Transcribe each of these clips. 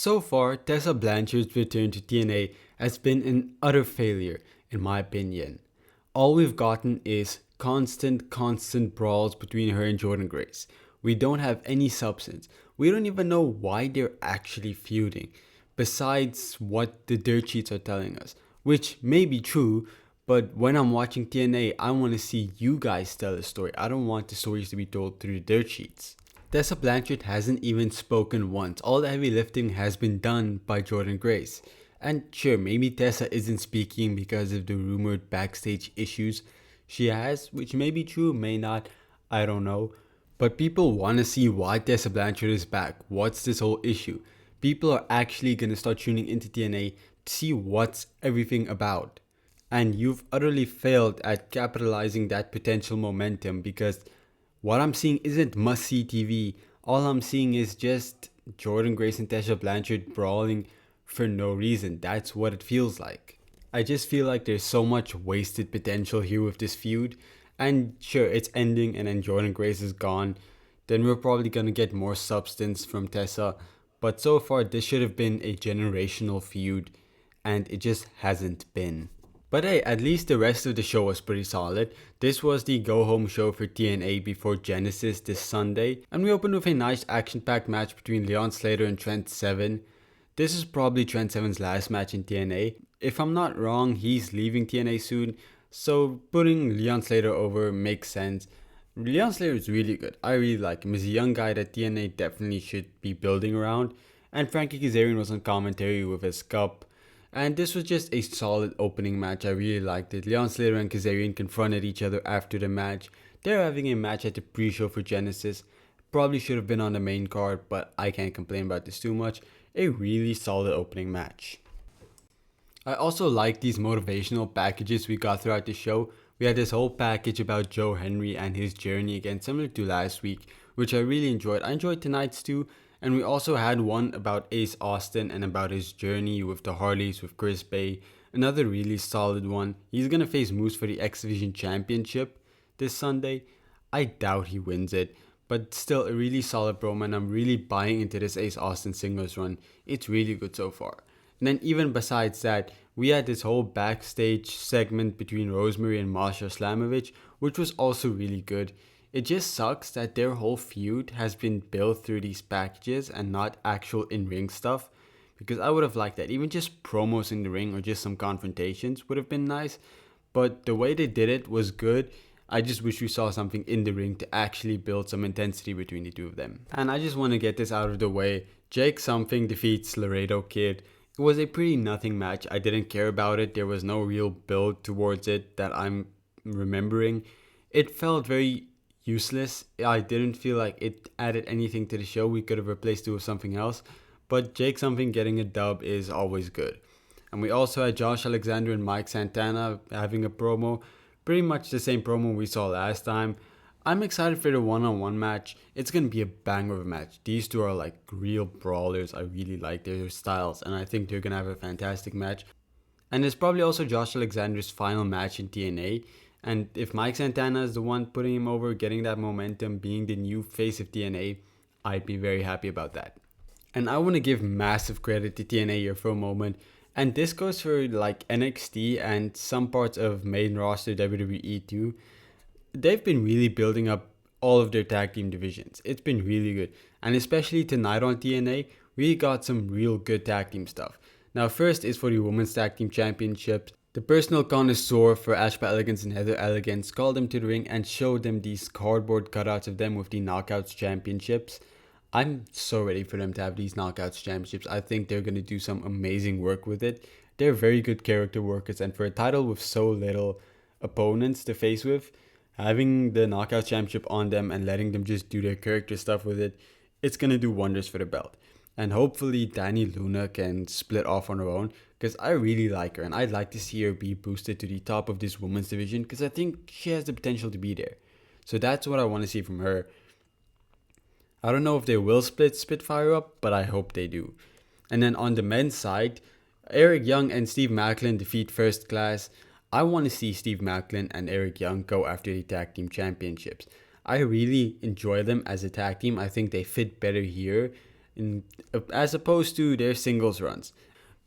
So far, Tessa Blanchard's return to TNA has been an utter failure, in my opinion. All we've gotten is constant brawls between her and Jordan Grace. We don't have any substance. We don't even know why they're actually feuding, besides what the dirt sheets are telling us, which may be true, but when I'm watching TNA, I want to see you guys tell the story. I don't want the stories to be told through the dirt sheets. Tessa Blanchard hasn't even spoken once. All the heavy lifting has been done by Jordan Grace. And sure, maybe Tessa isn't speaking because of the rumored backstage issues she has, which may be true, may not, I don't know. But people want to see why Tessa Blanchard is back. What's this whole issue? People are actually going to start tuning into TNA to see what's everything about. And you've utterly failed at capitalizing that potential momentum because what I'm seeing isn't must-see TV. All I'm seeing is just Jordan Grace and Tessa Blanchard brawling for no reason. That's what it feels like. I just feel like there's so much wasted potential here with this feud. And sure, it's ending and then Jordan Grace is gone. Then we're probably going to get more substance from Tessa. But so far, this should have been a generational feud. And it just hasn't been. But hey, at least the rest of the show was pretty solid. This was the go-home show for TNA before Genesis this Sunday, and we opened with a nice action-packed match between Leon Slater and Trent Seven. This is probably Trent Seven's last match in TNA. If I'm not wrong, he's leaving TNA soon, so putting Leon Slater over makes sense. Leon Slater is really good. I really like him. He's a young guy that TNA definitely should be building around. And Frankie Kazarian was on commentary with his cup. And this was just a solid opening match. I really liked it. Leon Slater and Kazarian confronted each other after the match. They're having a match at the pre-show for Genesis. Probably should have been on the main card, but I can't complain about this too much. A really solid opening match. I also like these motivational packages we got throughout the show. We had this whole package about Joe Henry and his journey again, similar to last week, which I really enjoyed. I enjoyed tonight's too. And we also had one about Ace Austin and about his journey with the Hardys with Chris Bay. Another really solid one. He's going to face Moose for the X Division Championship this Sunday. I doubt he wins it, but still a really solid promo, and I'm really buying into this Ace Austin singles run. It's really good so far. And then even besides that, we had this whole backstage segment between Rosemary and Masha Slamovich, which was also really good. It just sucks that their whole feud has been built through these packages and not actual in-ring stuff, because I would have liked that. Even just promos in the ring or just some confrontations would have been nice, but the way they did it was good. I just wish we saw something in the ring to actually build some intensity between the two of them. And I just want to get this out of the way. Jake Something defeats Laredo Kid. It was a pretty nothing match. I didn't care about it. There was no real build towards it that I'm remembering. It felt very useless. I didn't feel like it added anything to the show. We could have replaced it with something else. But Jake Something getting a dub is always good. And we also had Josh Alexander and Mike Santana having a promo. Pretty much the same promo we saw last time. I'm excited for the one-on-one match. It's going to be a banger of a match. These two are like real brawlers. I really like their styles. And I think they're going to have a fantastic match. And it's probably also Josh Alexander's final match in TNA. And if Mike Santana is the one putting him over, getting that momentum, being the new face of TNA, I'd be very happy about that. And I want to give massive credit to TNA here for a moment. And this goes for like NXT and some parts of main roster WWE too. They've been really building up all of their tag team divisions. It's been really good. And especially tonight on TNA, we got some real good tag team stuff. Now first is for the Women's Tag Team Championships. The personal connoisseur for Ashpa Elegance and Heather Elegance called them to the ring and showed them these cardboard cutouts of them with the Knockouts Championships. I'm so ready for them to have these Knockouts Championships. I think they're going to do some amazing work with it. They're very good character workers, and for a title with so little opponents to face with, having the Knockouts Championship on them and letting them just do their character stuff with it, it's going to do wonders for the belt. And hopefully Dani Luna can split off on her own, because I really like her and I'd like to see her be boosted to the top of this women's division, because I think she has the potential to be there. So that's what I want to see from her. I don't know if they will split Spitfire up, but I hope they do. And then on the men's side, Eric Young and Steve Macklin defeat First Class. I want to see Steve Macklin and Eric Young go after the tag team championships. I really enjoy them as a tag team. I think they fit better here in as opposed to their singles runs.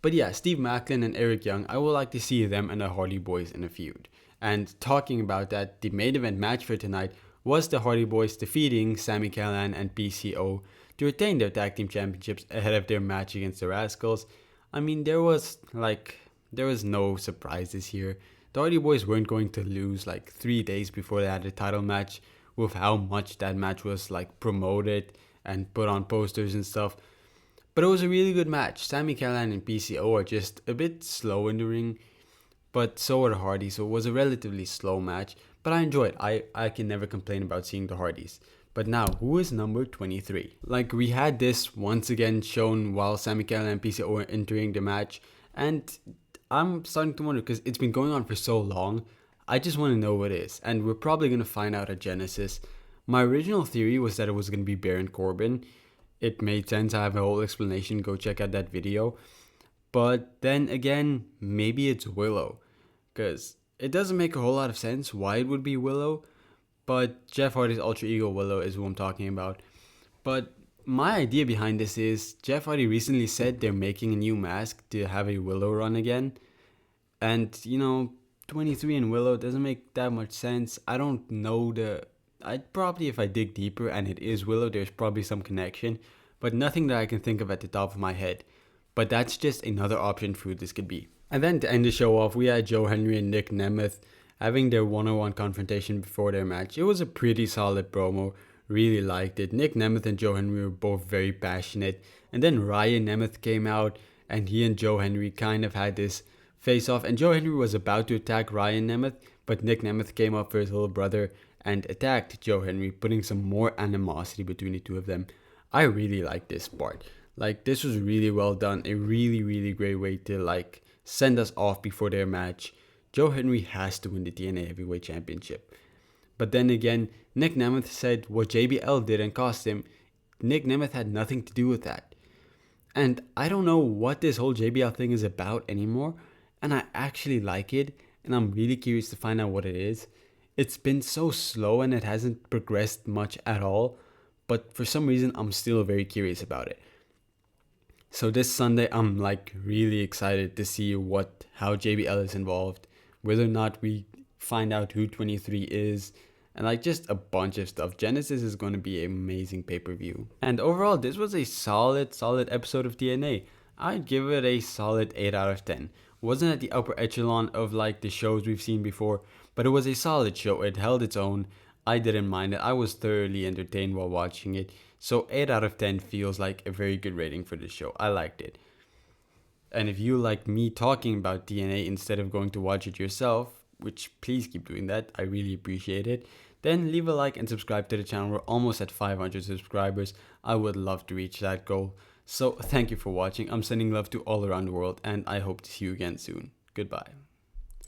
But yeah, Steve Macklin and Eric Young, I would like to see them and the Hardy Boys in a feud. And talking about that, the main event match for tonight was the Hardy Boys defeating Sami Callihan and PCO to retain their tag team championships ahead of their match against the Rascals. I mean, there was no surprises here. The Hardy Boys weren't going to lose like 3 days before they had a title match, with how much that match was like promoted and put on posters and stuff. But it was a really good match. Sami Callihan and PCO are just a bit slow in the ring, but so are the Hardys, so it was a relatively slow match. But I enjoyed it. I can never complain about seeing the Hardys. But now, who is number 23? Like, we had this once again shown while Sami Callihan and PCO were entering the match, and I'm starting to wonder, because it's been going on for so long, I just want to know what it is. And we're probably going to find out at Genesis. My original theory was that it was going to be Baron Corbin. It made sense. I have a whole explanation. Go check out that video. But then again, maybe it's Willow. Because it doesn't make a whole lot of sense why it would be Willow. But Jeff Hardy's alter ego Willow is who I'm talking about. But my idea behind this is Jeff Hardy recently said they're making a new mask to have a Willow run again. And, 23 and Willow doesn't make that much sense. I don't know I'd probably, if I dig deeper and it is Willow, there's probably some connection. But nothing that I can think of at the top of my head. But that's just another option for who this could be. And then to end the show off, we had Joe Henry and Nick Nemeth having their one-on-one confrontation before their match. It was a pretty solid promo. Really liked it. Nick Nemeth and Joe Henry were both very passionate. And then Ryan Nemeth came out and he and Joe Henry kind of had this face-off. And Joe Henry was about to attack Ryan Nemeth, but Nick Nemeth came up for his little brother and attacked Joe Henry, putting some more animosity between the two of them. I really like this part. Like, this was really well done. A really, really great way to, send us off before their match. Joe Henry has to win the TNA Heavyweight Championship. But then again, Nick Nemeth said what JBL did and cost him. Nick Nemeth had nothing to do with that. And I don't know what this whole JBL thing is about anymore. And I actually like it. And I'm really curious to find out what it is. It's been so slow and it hasn't progressed much at all. But for some reason, I'm still very curious about it. So this Sunday, I'm really excited to see how JBL is involved, whether or not we find out who 23 is, and just a bunch of stuff. Genesis is going to be an amazing pay-per-view. And overall, this was a solid episode of TNA. I'd give it a solid 8 out of 10. Wasn't at the upper echelon of the shows we've seen before, but it was a solid show. It held its own. I didn't mind it. I was thoroughly entertained while watching it. So 8 out of 10 feels like a very good rating for this show. I liked it. And if you like me talking about TNA instead of going to watch it yourself, which please keep doing that, I really appreciate it, then leave a like and subscribe to the channel. We're almost at 500 subscribers. I would love to reach that goal. So thank you for watching. I'm sending love to all around the world and I hope to see you again soon. Goodbye.